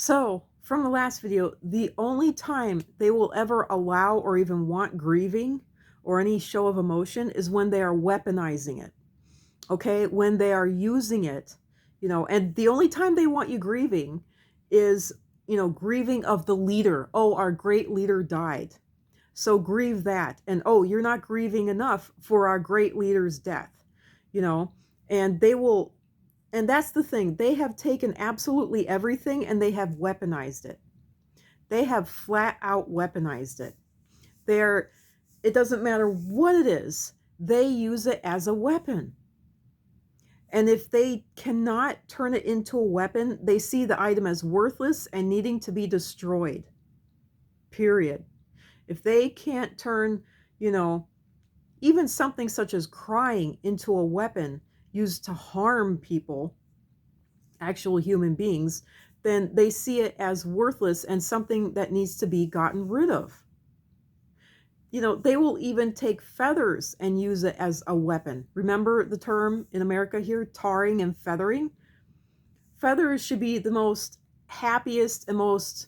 So, from the last video, the only time they will ever allow or even want grieving or any show of emotion is when they are weaponizing it. Okay? When they are using it, and the only time they want you grieving is, grieving of the leader. Oh, our great leader died. So grieve that. And oh, you're not grieving enough for our great leader's death, you know, and they will and that's the thing. They have taken absolutely everything and they have weaponized it. They have flat out weaponized it. They're, it doesn't matter what it is, they use it as a weapon. And if they cannot turn it into a weapon, they see the item as worthless and needing to be destroyed. Period. If they can't turn, you know, even something such as crying into a weapon used to harm people, actual human beings, then they see it as worthless and something that needs to be gotten rid of. They will even take feathers and use it as a weapon. Remember the term in America here, tarring and feathering? Feathers should be the most happiest and most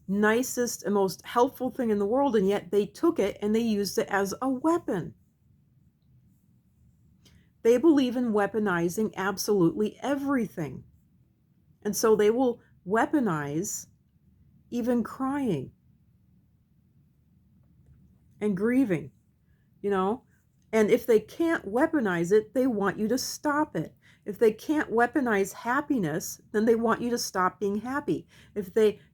nicest and most helpful thing in the world, and yet they took it and they used it as a weapon. They believe in weaponizing absolutely everything. And so they will weaponize even crying and grieving, And if they can't weaponize it, they want you to stop it. If they can't weaponize happiness, then they want you to stop being happy.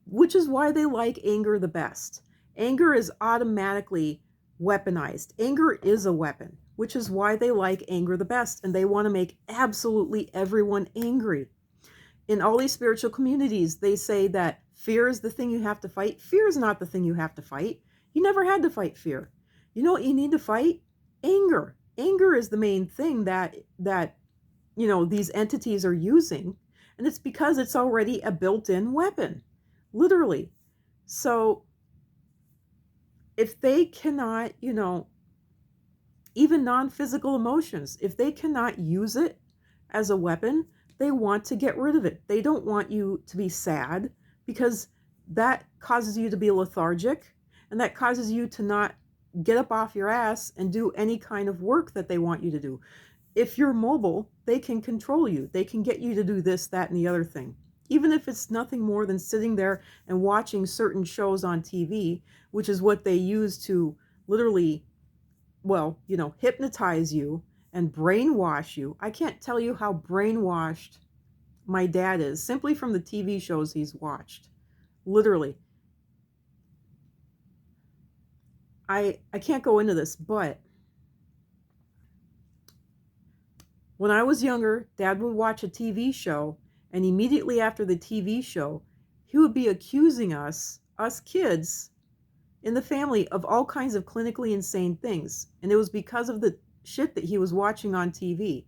Which is why they like anger the best. Anger is automatically weaponized. Anger is a weapon, which is why they like anger the best. And they want to make absolutely everyone angry. In all these spiritual communities, they say that fear is the thing you have to fight. Fear is not the thing you have to fight. You never had to fight fear. You know what you need to fight? Anger. Anger is the main thing that these entities are using, and it's because it's already a built-in weapon, literally. So if they cannot, even non-physical emotions, if they cannot use it as a weapon, they want to get rid of it. They don't want you to be sad because that causes you to be lethargic, and that causes you to not get up off your ass and do any kind of work that they want you to do. If you're mobile, they can control you. They can get you to do this, that, and the other thing. Even if it's nothing more than sitting there and watching certain shows on TV, which is what they use to literally, hypnotize you and brainwash you. I can't tell you how brainwashed my dad is simply from the TV shows he's watched. Literally. I can't go into this, but when I was younger, Dad would watch a TV show, and immediately after the TV show, he would be accusing us kids in the family, of all kinds of clinically insane things. And it was because of the shit that he was watching on TV.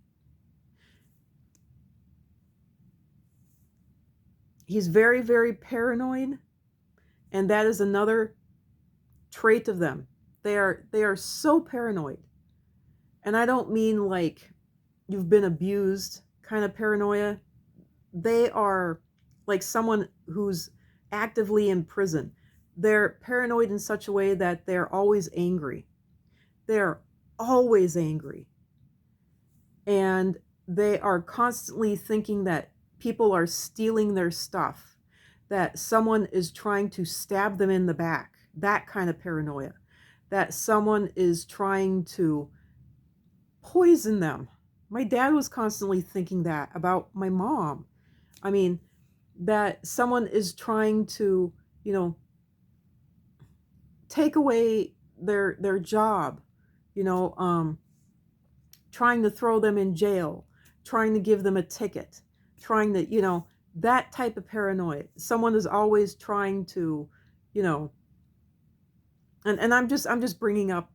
He's very, very paranoid, and that is another trait of them. They are so paranoid. And I don't mean like you've been abused kind of paranoia. They are like someone who's actively in prison. They're paranoid in such a way that they're always angry. They're always angry. And they are constantly thinking that people are stealing their stuff, that someone is trying to stab them in the back, that kind of paranoia, that someone is trying to poison them. My dad was constantly thinking that about my mom. I mean, that someone is trying to, take away their job, trying to throw them in jail, trying to give them a ticket, trying to, that type of paranoia. Someone is always trying to, and I'm just bringing up,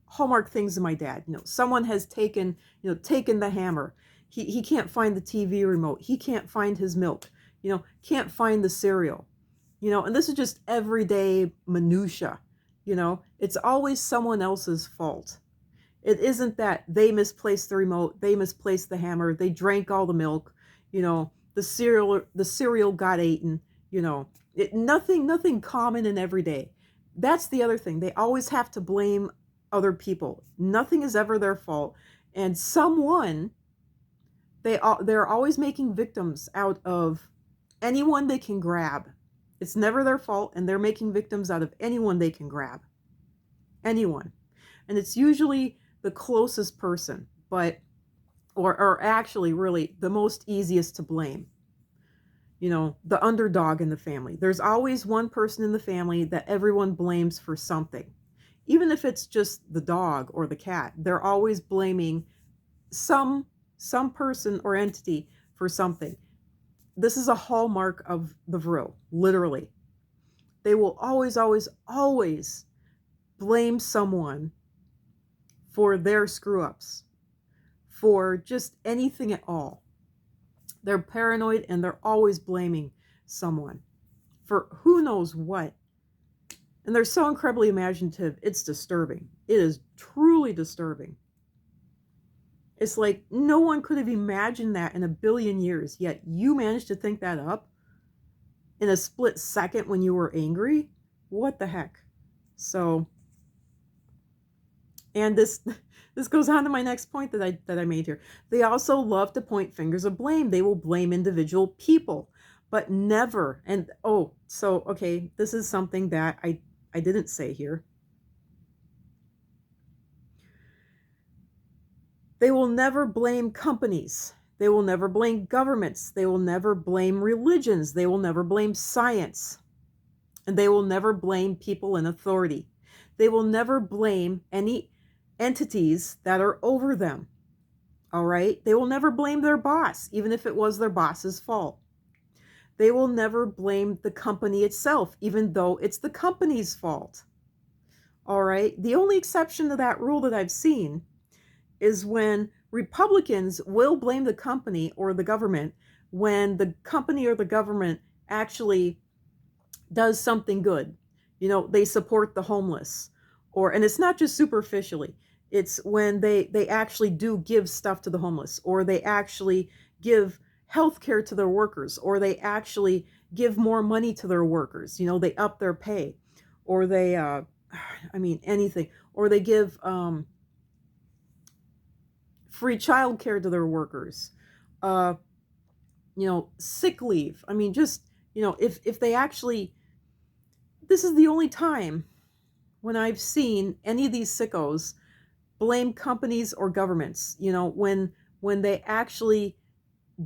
hallmark things of my dad. Someone has taken the hammer. He can't find the TV remote. He can't find his milk. Can't find the cereal. And this is just everyday minutia. It's always someone else's fault. It isn't that they misplaced the remote, they misplaced the hammer, they drank all the milk, the cereal got eaten, you know. Nothing common and everyday. That's the other thing. They always have to blame other people. Nothing is ever their fault. And they're always making victims out of anyone they can grab. It's never their fault, and they're making victims out of anyone they can grab. Anyone. And it's usually the closest person, but or actually really the most easiest to blame. You know, the underdog in the family. There's always one person in the family that everyone blames for something. Even if it's just the dog or the cat, they're always blaming some some person or entity for something. This is a hallmark of the Vril, literally. They will always, always, always blame someone for their screw ups, for just anything at all. They're paranoid and they're always blaming someone for who knows what. And they're so incredibly imaginative, it's disturbing. It is truly disturbing. It's like no one could have imagined that in a billion years, yet you managed to think that up in a split second when you were angry? What the heck? So, and this goes on to my next point that I made here. They also love to point fingers of blame. They will blame individual people, but never. And oh, so okay, this is something that I didn't say here. They will never blame companies. They will never blame governments. They will never blame religions. They will never blame science. And they will never blame people in authority. They will never blame any entities that are over them. All right? They will never blame their boss, even if it was their boss's fault. They will never blame the company itself, even though it's the company's fault. All right? The only exception to that rule that I've seen is when Republicans will blame the company or the government when the company or the government actually does something good. You know, they support the homeless, and it's not just superficially. It's when they actually do give stuff to the homeless, or they actually give health care to their workers, or they actually give more money to their workers. You know, they up their pay, or they, anything, or they give free childcare to their workers, sick leave. I mean, just, if they actually, this is the only time when I've seen any of these sickos blame companies or governments, when they actually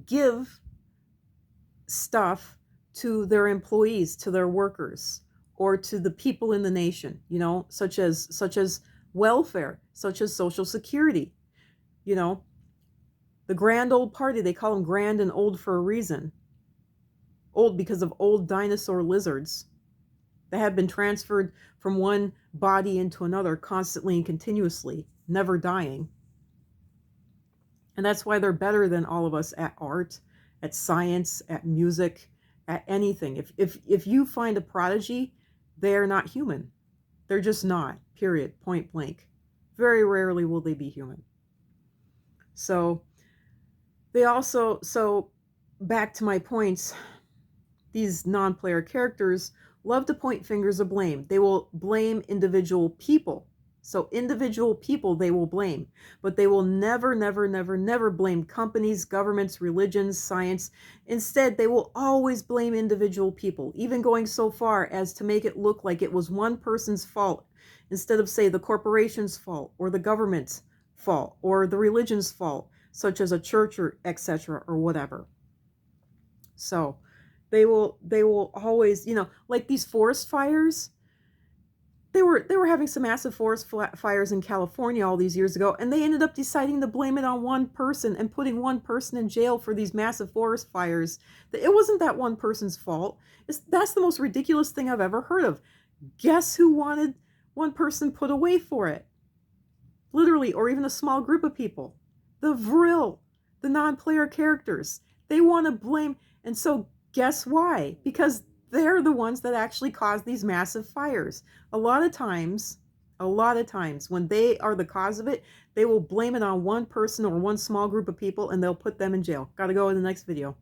give stuff to their employees, to their workers, or to the people in the nation, such as welfare, such as Social Security. The grand old party, they call them grand and old for a reason. Old because of old dinosaur lizards that have been transferred from one body into another constantly and continuously, never dying. And that's why they're better than all of us at art, at science, at music, at anything. If you find a prodigy, they are not human. They're just not, period, point blank. Very rarely will they be human. So back to my points, these non-player characters love to point fingers of blame. They will blame individual people. So individual people they will blame, but they will never, never, never, never blame companies, governments, religions, science. Instead, they will always blame individual people, even going so far as to make it look like it was one person's fault, instead of, say, the corporation's fault, or the government's fault, or the religion's fault, such as a church or etc. or whatever. So they will always, like these forest fires. They were having some massive forest fires in California all these years ago, and they ended up deciding to blame it on one person and putting one person in jail for these massive forest fires. It wasn't that one person's fault. That's the most ridiculous thing I've ever heard of. Guess who wanted one person put away for it? Literally, or even a small group of people. The Vril, the non-player characters. They want to blame, and so guess why? Because they're the ones that actually cause these massive fires. A lot of times, when they are the cause of it, they will blame it on one person or one small group of people, and they'll put them in jail. Gotta go in the next video.